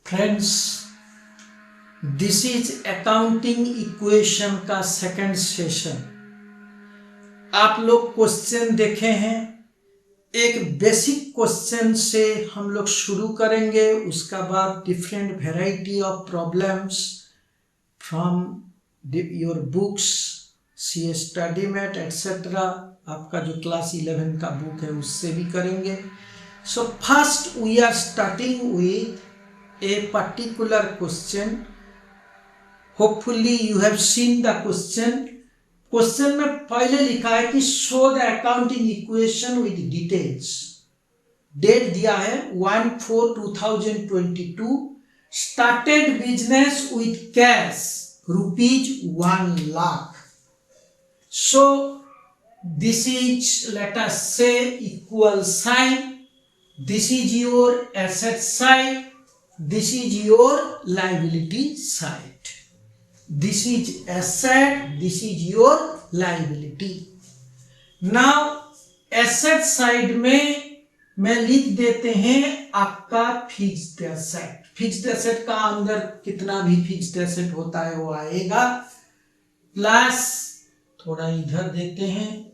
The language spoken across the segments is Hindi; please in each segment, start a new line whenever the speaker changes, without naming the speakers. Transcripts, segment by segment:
Friends, this is accounting equation का सेकंड सेशन। आप लोग क्वेश्चन देखे हैं। एक बेसिक क्वेश्चन से हम लोग शुरू करेंगे, उसका बाद different variety of problems from your books, see study mat etcetera. आपका जो क्लास 11 का बुक है उससे भी करेंगे। So first we are starting with a particular question. Hopefully you have seen the question. Question में पहले लिखा है कि show the accounting equation with details. Date दिया है 1/4/2022। Started business with cash ₹1 lakh. So this is, let us say, equal sign. This is your asset side, this is your liability side. This is asset, this is your liability. Now asset side में लिख देते हैं आपका फिक्स्ड एसेट। फिक्स्ड एसेट का अंदर कितना भी फिक्स्ड एसेट होता है वो आएगा, प्लस थोड़ा इधर देते हैं।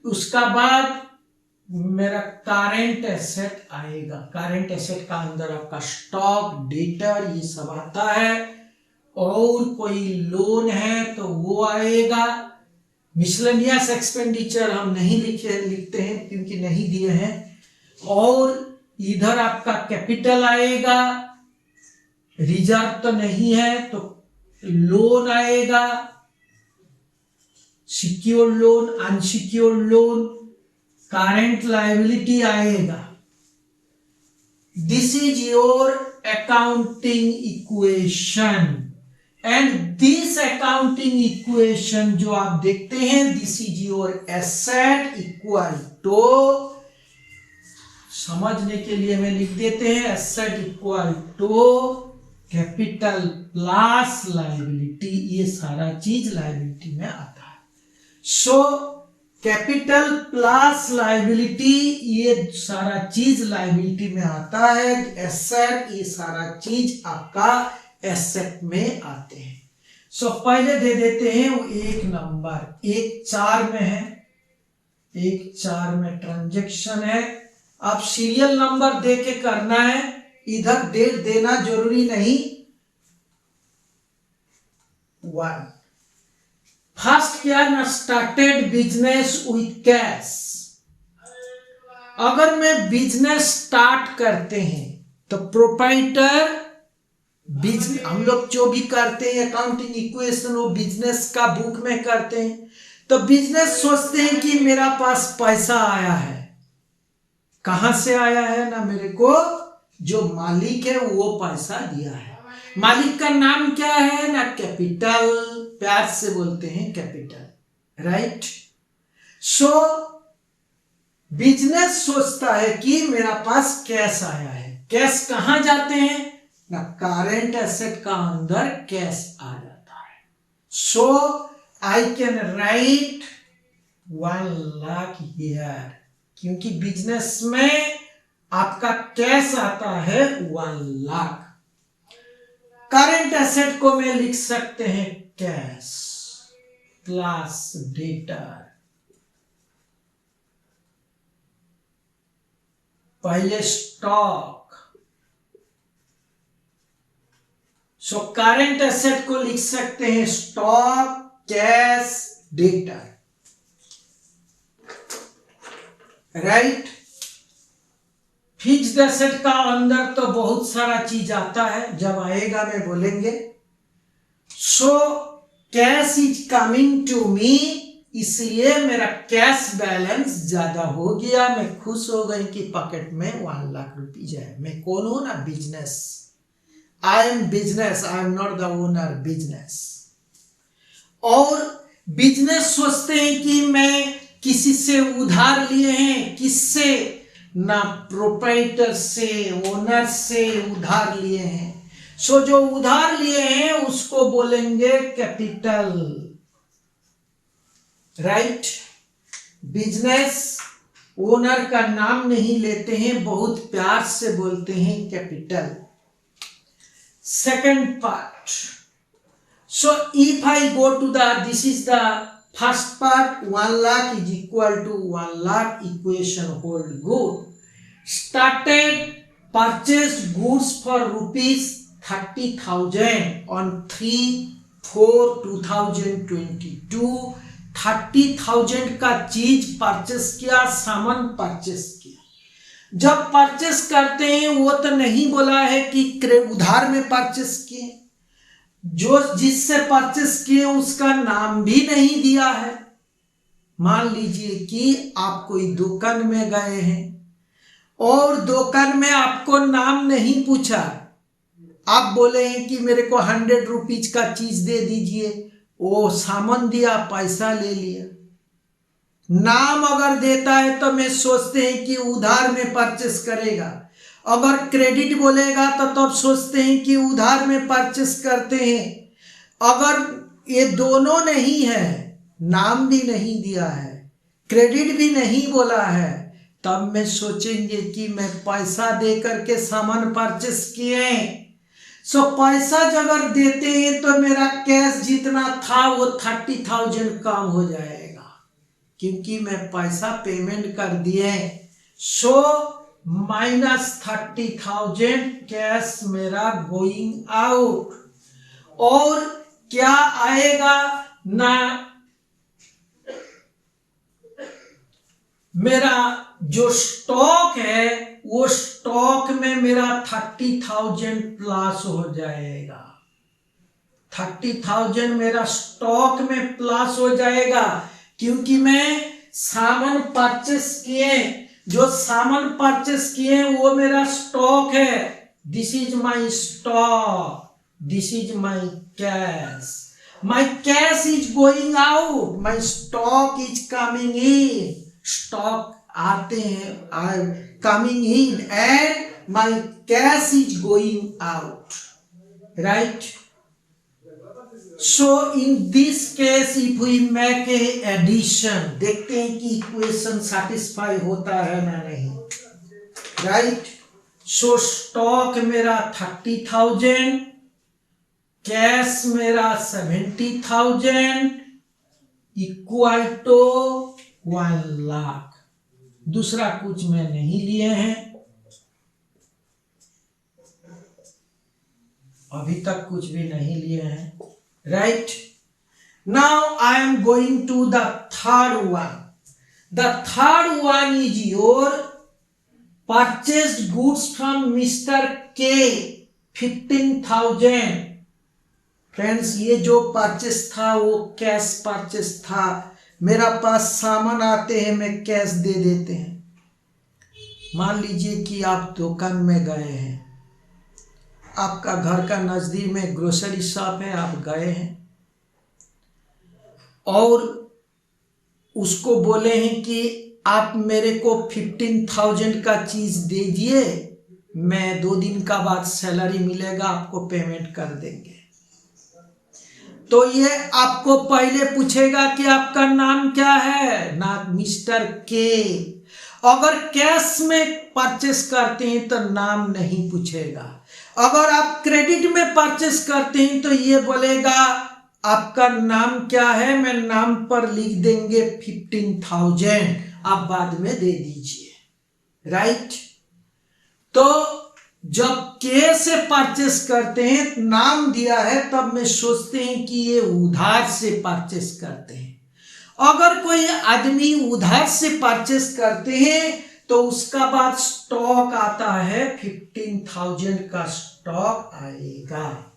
उसका बाद मेरा करेंट एसेट आएगा। करेंट एसेट का अंदर आपका स्टॉक, डेटर, ये सब आता है। और कोई लोन है तो वो आएगा। मिसलेनियस एक्सपेंडिचर हम नहीं लिखते हैं क्योंकि नहीं दिए हैं। और इधर आपका कैपिटल आएगा। रिजर्व तो नहीं है तो लोन आएगा, secure loan, unsecure loan, current liability आएगा। This is your accounting equation. And this accounting equation जो आप देखते हैं, this is your asset equal to, समझने के लिए मैं लिख देते हैं, asset equal to capital plus liability. ये सारा चीज लायबिलिटी में आता है। सो कैपिटल प्लस लायबिलिटी, ये सारा चीज लायबिलिटी में आता है। एसेट, ये सारा चीज आपका एसेट में आते हैं। सो पहले दे देते हैं वो एक नंबर, 1/4 में है, 1/4 में ट्रांजैक्शन है। आप सीरियल नंबर दे के करना है, इधर डेट देना जरूरी नहीं। 1 फर्स्ट क्या है ना, स्टार्टेड बिजनेस विथ कैश। अगर मैं बिजनेस स्टार्ट करते हैं तो प्रोप्राइटर, हम लोग जो भी करते हैं अकाउंटिंग इक्वेशन वो बिजनेस का बुक में करते हैं। तो बिजनेस सोचते हैं कि मेरा पास पैसा आया है। कहां से आया है ना, मेरे को जो मालिक है वो पैसा दिया है। मालिक का नाम क्या है ना, कैपिटल, प्यार से बोलते हैं कैपिटल, राइट। सो बिजनेस सोचता है कि मेरा पास कैश आया है। कैश कहां जाते हैं ना, करेंट एसेट का अंदर कैश आ जाता है। So I can write 1 lakh here, क्योंकि बिजनेस में आपका कैश आता है 1 लाख। करेंट एसेट को मैं लिख सकते हैं कैश प्लस डेटर। पहले स्टॉक, सो करेंट एसेट को लिख सकते हैं stock, cash, debtor, right. Fixed asset का अंदर तो बहुत सारा चीज आता है, जब आएगा मैं बोलेंगे। So cash is coming to me, इसलिए मेरा कैश बैलेंस ज्यादा हो गया। मैं खुश हो गई कि पॉकेट में 1 लाख रुपीज है। मैं कौन हूं ना, business. I am business, I am not the owner, business. और बिजनेस सोचते हैं कि मैं किसी से उधार लिए हैं, किससे ना, प्रोप्राइटर से, ओनर से उधार लिए हैं। सो जो उधार लिए हैं उसको बोलेंगे कैपिटल, राइट। बिजनेस ओनर का नाम नहीं लेते हैं, बहुत प्यार से बोलते हैं capital. second part. So if I go to this is the first part, 1 lakh is equal to 1 lakh, equation hold good. Started purchased goods for rupees 30,000 on 3/4/2022. 30,000 का चीज परचेस किया, सामान परचेस किया। जब परचेस करते हैं वो तो नहीं बोला है कि उधार में परचेस किए, जो जिससे परचेस किए उसका नाम भी नहीं दिया है। मान लीजिए कि आप कोई दुकान में गए हैं और दुकान में आपको नाम नहीं पूछा, आप बोले हैं कि मेरे को 100 रुपीज का चीज दे दीजिए, वो सामान दिया, पैसा ले लिया। नाम अगर देता है तो मैं सोचते हैं कि उधार में परचेस करेगा, अगर क्रेडिट बोलेगा तो तब सोचते हैं कि उधार में परचेस करते हैं। अगर ये दोनों नहीं है, नाम भी नहीं दिया है, क्रेडिट भी नहीं बोला है, तब मैं सोचेंगे कि मैं पैसा दे करके सामान परचेस किए। सो पैसा अगर देते हैं तो मेरा कैश जितना था वो 30,000 कम हो जाएगा, क्योंकि मैं पैसा पेमेंट कर दिए। सो -30,000 कैश मेरा गोइंग आउट। और क्या आएगा ना, मेरा जो स्टॉक है वो स्टॉक में मेरा 30,000 प्लस हो जाएगा। 30,000 मेरा स्टॉक में प्लस हो जाएगा, क्योंकि मैं सामान परचेस किए, जो सामान परचेस किए वो मेरा स्टॉक है। This is my stock, this is my cash. My cash is going out, my stock is coming in. Stock आते हैं, I coming in, and my cash is going out, right? So in this case if we make a addition, देखते हैं कि इक्वेशन satisfy होता है ना नहीं, राइट? सो स्टॉक मेरा 30,000, कैश मेरा 70,000 इक्वल टू 1 लाख। दूसरा कुछ मैं नहीं लिए हैं, अभी तक कुछ भी नहीं लिए हैं, right? Now I am going to the third one. The third one is your purchased goods from Mr. K, 15,000. Friends, ये जो परचेस था वो कैश परचेस था। मेरा पास सामान आते हैं, मैं कैश दे देते हैं। मान लीजिए कि आप दुकान में गए हैं, आपका घर का नजदीक में ग्रोसरी शॉप है, आप गए हैं और उसको बोले हैं कि आप मेरे को 15,000 का चीज दीजिए, मैं 2 दिन का बाद सैलरी मिलेगा, आपको पेमेंट कर देंगे। तो ये आपको पहले पूछेगा कि आपका नाम क्या है, ना मिस्टर के। अगर कैश में परचेस करते हैं तो नाम नहीं पूछेगा। अगर आप क्रेडिट में परचेस करते हैं तो ये बोलेगा आपका नाम क्या है, मैं नाम पर लिख देंगे 15,000, आप बाद में दे दीजिए, राइट? तो जब के से परचेस करते हैं, नाम दिया है, तब में सोचते हैं कि ये उधार से परचेस करते हैं। अगर कोई आदमी उधार से परचेस करते हैं तो उसका बाद स्टॉक आता है, 15,000 का स्टॉक आएगा।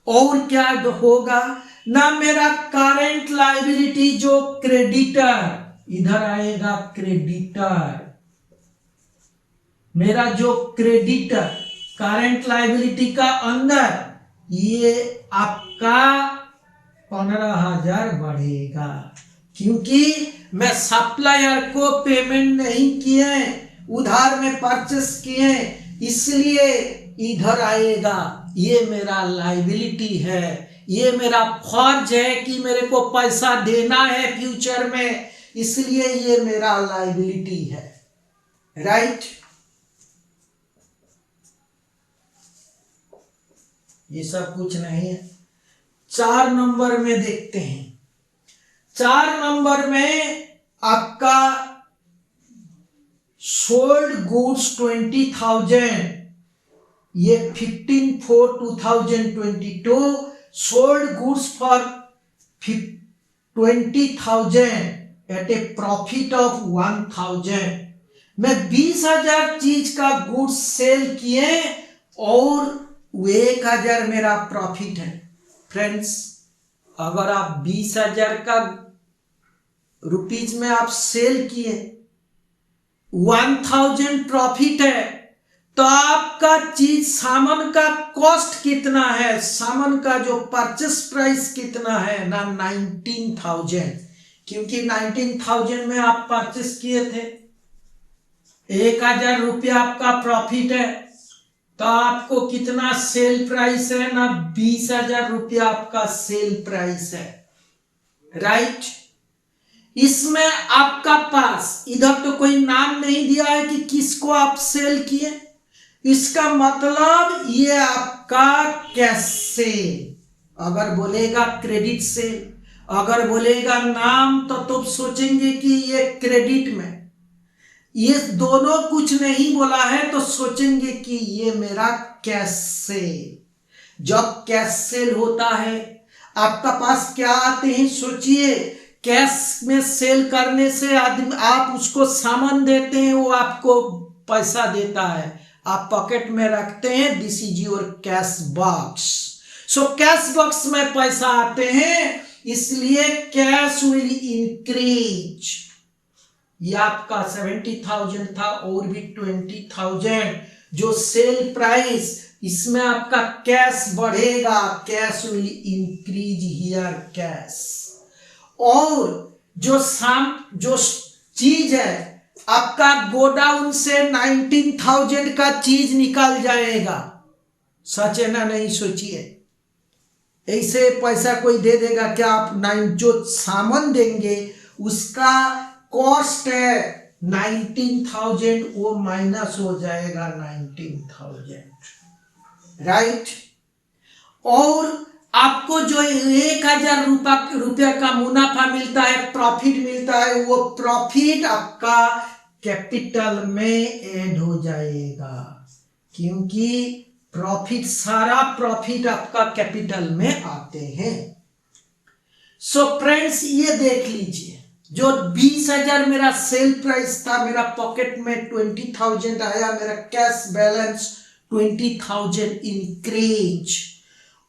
और क्या होगा ना, मेरा करंट लायबिलिटी जो क्रेडिटर इधर आएगा, क्रेडिटर मेरा जो क्रेडिटर करंट लायबिलिटी का अंदर ये आपका 15,000 बढ़ेगा, क्योंकि मैं सप्लायर को पेमेंट नहीं किए, उधार में परचेस किए, इसलिए इधर आएगा। ये मेरा लायबिलिटी है, ये मेरा फर्ज है कि मेरे को पैसा देना है फ्यूचर में, इसलिए ये मेरा लायबिलिटी है, राइट? ये सब कुछ नहीं है। 4 नंबर में देखते हैं। 4 नंबर में आपका सोल्ड गुड्स 20,000, ये 15/4/2022 sold goods for 20,000 at a profit of 1,000। मैं 20,000 चीज का गुड्स सेल किए और 1,000 मेरा प्रॉफिट है। फ्रेंड्स, अगर आप 20,000 का रुपीज में आप सेल किए, 1,000 प्रॉफिट है, तो आपका चीज सामान का कॉस्ट कितना है, सामान का जो परचेस प्राइस कितना है ना, 19,000। क्योंकि 19,000 में आप परचेस किए थे, 1,000 रुपया आपका प्रॉफिट है, तो आपको कितना सेल प्राइस है ना, 20,000 रुपया आपका सेल प्राइस है। राइट। इसमें आपका पास इधर तो कोई नाम नहीं दिया है कि किसको आप सेल किए, इसका मतलब ये आपका कैश सेल। अगर बोलेगा क्रेडिट सेल, अगर बोलेगा नाम, तो सोचेंगे कि ये क्रेडिट में, ये दोनों कुछ नहीं बोला है तो सोचेंगे कि ये मेरा कैश सेल। जब कैश सेल होता है, आपका पास क्या आते हैं, सोचिए। कैश में सेल करने से आदमी, आप उसको सामान देते हैं, वो आपको पैसा देता है, आप पॉकेट में रखते हैं, this is your cash box. So cash box में पैसा आते हैं, इसलिए कैश विल इंक्रीज। ये आपका 70,000 था और भी 20,000 जो सेल प्राइस, इसमें आपका कैश बढ़ेगा, cash will increase here cash. और जो चीज है आपका गोडाउन से 19,000 का चीज निकल जाएगा। सच है ना, नहीं सोचिए। ऐसे पैसा कोई दे देगा क्या? आप जो सामान देंगे उसका कॉस्ट है 19,000, वो माइनस हो जाएगा 19,000। राइट। और आपको जो 1,000 रुपया का मुनाफा मिलता है, प्रॉफिट मिलता है, वो प्रॉफिट आपका कैपिटल में ऐड हो जाएगा, क्योंकि प्रॉफिट, सारा प्रॉफिट आपका कैपिटल में आते हैं। सो फ्रेंड्स, ये देख लीजिए, जो 20,000 मेरा सेल प्राइस था, मेरा पॉकेट में 20,000 आया, मेरा कैश बैलेंस 20,000 इंक्रीज।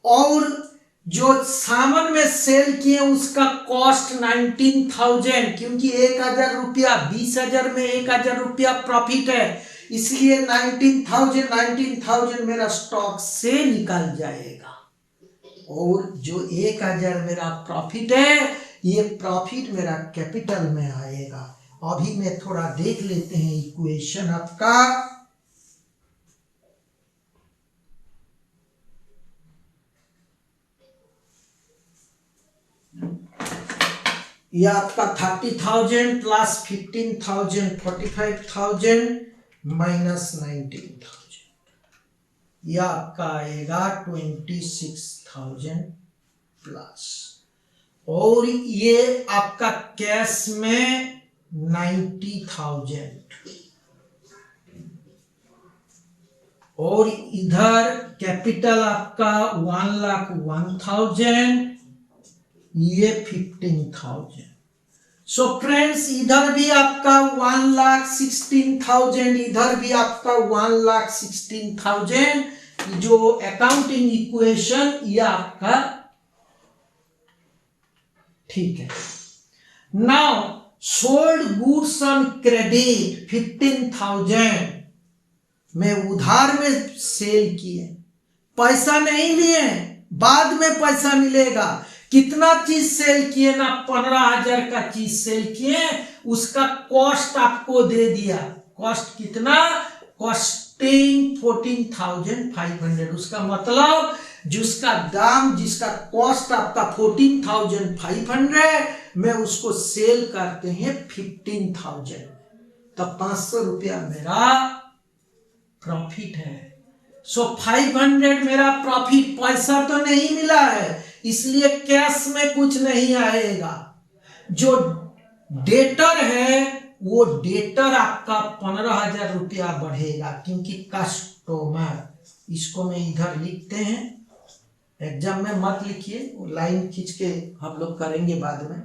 और जो सामान में सेल किए उसका कॉस्ट 19,000, क्योंकि 1,000 रुपया, 20,000 में 1,000 रुपया प्रॉफिट है, इसलिए 19,000 मेरा स्टॉक से निकल जाएगा। और जो 1,000 मेरा प्रॉफिट है, ये प्रॉफिट मेरा कैपिटल में आएगा। अभी मैं थोड़ा देख लेते हैं इक्वेशन आपका। यह आपका 30,000 प्लस 15,000 45,000 माइनस 19,000, यह आपका आएगा 26,000 प्लस। और ये आपका कैश में 90,000, और इधर कैपिटल आपका 1,01,000, ये 15,000। सो फ्रेंड्स, इधर भी आपका 1,16,000, इधर भी आपका 1,16,000। जो अकाउंटिंग इक्वेशन, ये आपका ठीक है। Now sold goods on credit 15,000 में उधार में सेल किए, पैसा नहीं लिए, बाद में पैसा मिलेगा। कितना चीज सेल किए ना, 15,000 का चीज सेल किए, उसका कॉस्ट आपको दे दिया। कॉस्ट कितना? कॉस्टिंग 14,500। उसका मतलब जिसका दाम, जिसका कॉस्ट आपका 14,500, में उसको सेल करते हैं 15,000, तो 500 रुपया मेरा प्रॉफिट है। सो 500 मेरा प्रॉफिट, पैसा तो नहीं मिला है इसलिए कैश में कुछ नहीं आएगा। जो डेटर है वो डेटर आपका 15,000 रुपया बढ़ेगा क्योंकि कस्टमर, इसको मैं इधर लिखते हैं, एग्जाम में मत लिखिए, वो लाइन खींच के हम लोग करेंगे बाद में।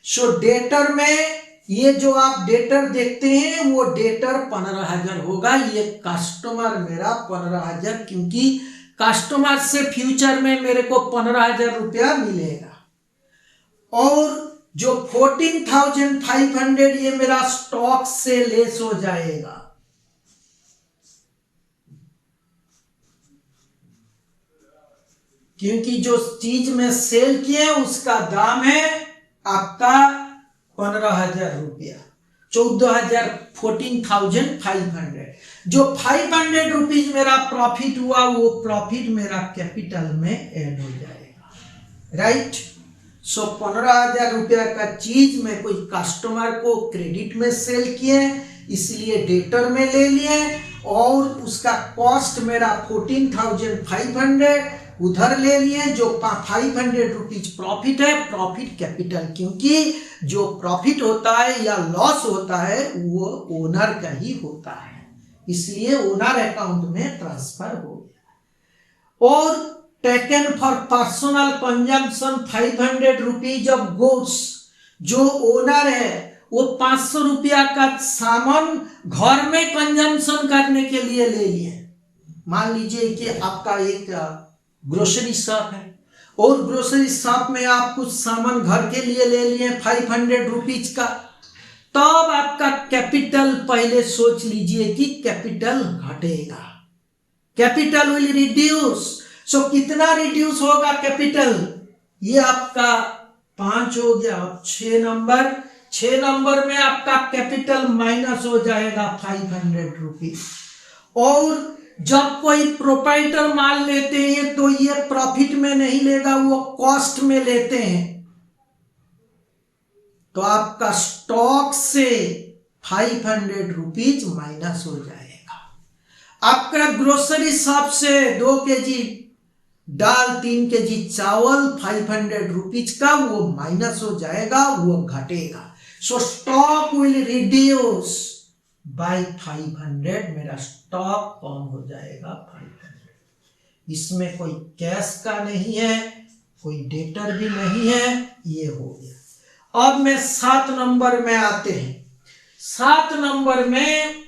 सो डेटर में ये जो आप डेटर देखते हैं वो डेटर 15,000 होगा, ये कस्टमर मेरा 15,000 क्योंकि कस्टमर से फ्यूचर में मेरे को 15,000 रुपया मिलेगा। और जो 14,500 ये मेरा स्टॉक से लेस हो जाएगा, क्योंकि जो चीज में सेल किए उसका दाम है आपका 15,000 रुपया, 14,500। जो 500 रुपीज मेरा प्रॉफिट हुआ वो प्रॉफिट मेरा कैपिटल में ऐड हो जाएगा, राइट। सो 15,000 रुपया का चीज में कोई कस्टमर को क्रेडिट में सेल किए इसलिए डेटर में ले लिए और उसका कॉस्ट मेरा 14,500 उधर ले लिए, जो 500 रुपीज प्रॉफिट है, प्रॉफिट कैपिटल, क्योंकि जो प्रॉफिट होता है या लॉस होता है वो ओनर का ही होता है इसलिए ओनर अकाउंट में ट्रांसफर हो गया। और taken for personal consumption 500 rupees of goods, जो ओनर है वो 500 रुपया का सामान घर में कंजम्पशन करने के लिए ले लिए। मान लीजिए कि आपका एक ग्रोसरी शॉप है और ग्रोसरी शॉप में आप कुछ सामान घर के लिए ले लिए 500 रुपीज का, तब आपका कैपिटल पहले सोच लीजिए कि कैपिटल घटेगा, कैपिटल विल रिड्यूस। सो कितना रिड्यूस होगा कैपिटल, ये आपका 5 हो गया। 6 नंबर में आपका कैपिटल माइनस हो जाएगा 500 रुपीज। और जब कोई प्रोप्राइटर माल लेते हैं तो ये प्रॉफिट में नहीं लेगा, वो कॉस्ट में लेते हैं, तो आपका स्टॉक से 500 रुपीज माइनस हो जाएगा। आपका ग्रोसरी शॉप से 2 केजी दाल 3 केजी चावल 500 रुपीज का वो माइनस हो जाएगा, वो घटेगा। सो स्टॉक विल रिड्यूस बाय 500, मेरा स्टॉक कम हो जाएगा 500। इसमें कोई कैश का नहीं है, कोई डेटर भी नहीं है, ये हो गया। अब मैं 7 नंबर में आते हैं। 7 नंबर में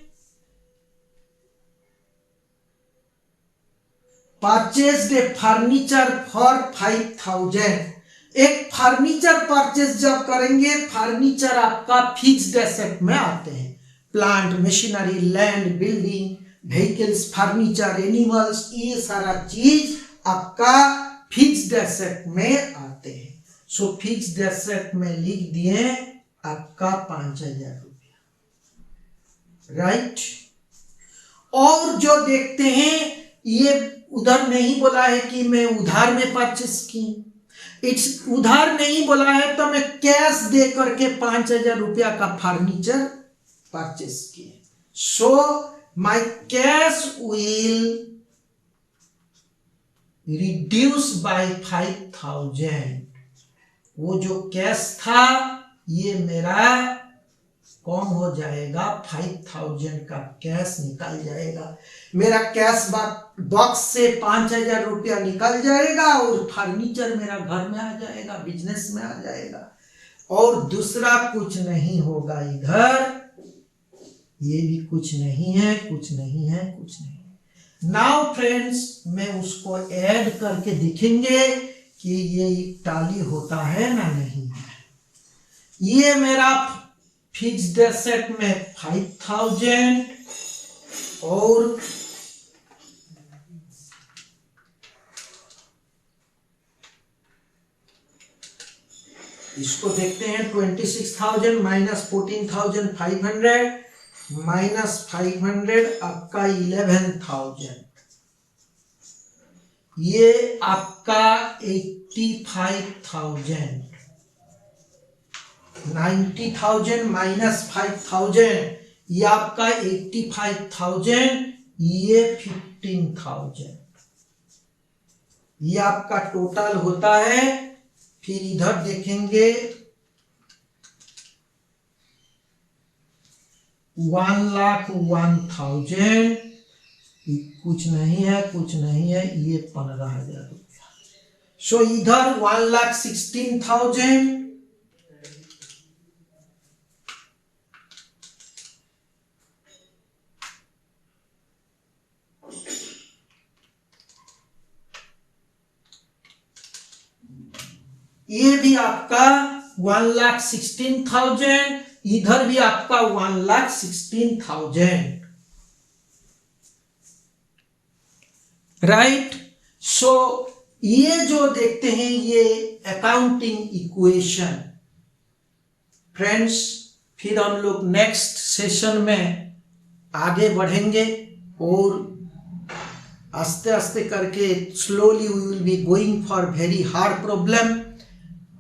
परचेज ए फर्नीचर फॉर 5,000। एक फर्नीचर परचेज जब करेंगे, फर्नीचर आपका फिक्स्ड एसेट में आते हैं, plant, machinery, land, building, vehicles, furniture, animals, ये सारा चीज आपका फिक्स्ड एसेट में आते हैं। सो फिक्स्ड एसेट में लिख दिए आपका 5,000 रुपया, राइट। और जो देखते हैं ये उधर नहीं बोला है कि मैं उधार में परचेस की, इट्स उधार नहीं बोला है तो मैं कैश दे करके 5,000 रुपया का फर्नीचर परचेस किए। So my cash will reduce by 5,000। वो जो कैश था ये मेरा कम हो जाएगा, 5,000 का कैश निकल जाएगा। मेरा कैश बॉक्स से 5,000 रुपया निकल जाएगा और फर्नीचर मेरा घर में आ जाएगा, बिजनेस में आ जाएगा, और दूसरा कुछ नहीं होगा इधर। ये भी कुछ नहीं है, कुछ नहीं है, कुछ नहीं है। नाउ फ्रेंड्स, मैं उसको ऐड करके दिखेंगे कि ये टाली होता है ना नहीं है। ये मेरा फिक्स्ड एसेट में 5,000 और इसको देखते हैं 26,000 माइनस 14,500 माइनस 500 आपका 11,000, ये आपका 85,000। 90,000 माइनस 5,000 ये आपका 85,000 ये 15,000, ये आपका टोटल होता है। फिर इधर देखेंगे 1,01,000, कुछ नहीं है, ये 15,000 रुपया। सो इधर 1,16,000, ये भी आपका 1,16,000, इधर भी आपका 1,16,000, राइट। सो ये जो देखते हैं ये अकाउंटिंग इक्वेशन फ्रेंड्स। फिर हम लोग नेक्स्ट सेशन में आगे बढ़ेंगे और आस्ते आस्ते करके slowly we will be going for very hard problem.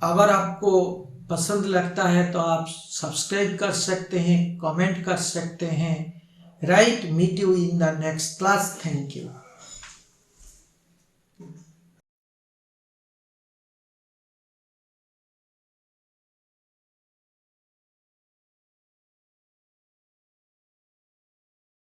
अगर आपको पसंद लगता है तो आप सब्सक्राइब कर सकते हैं, कमेंट कर सकते हैं, right. Meet you in the next class. Thank you.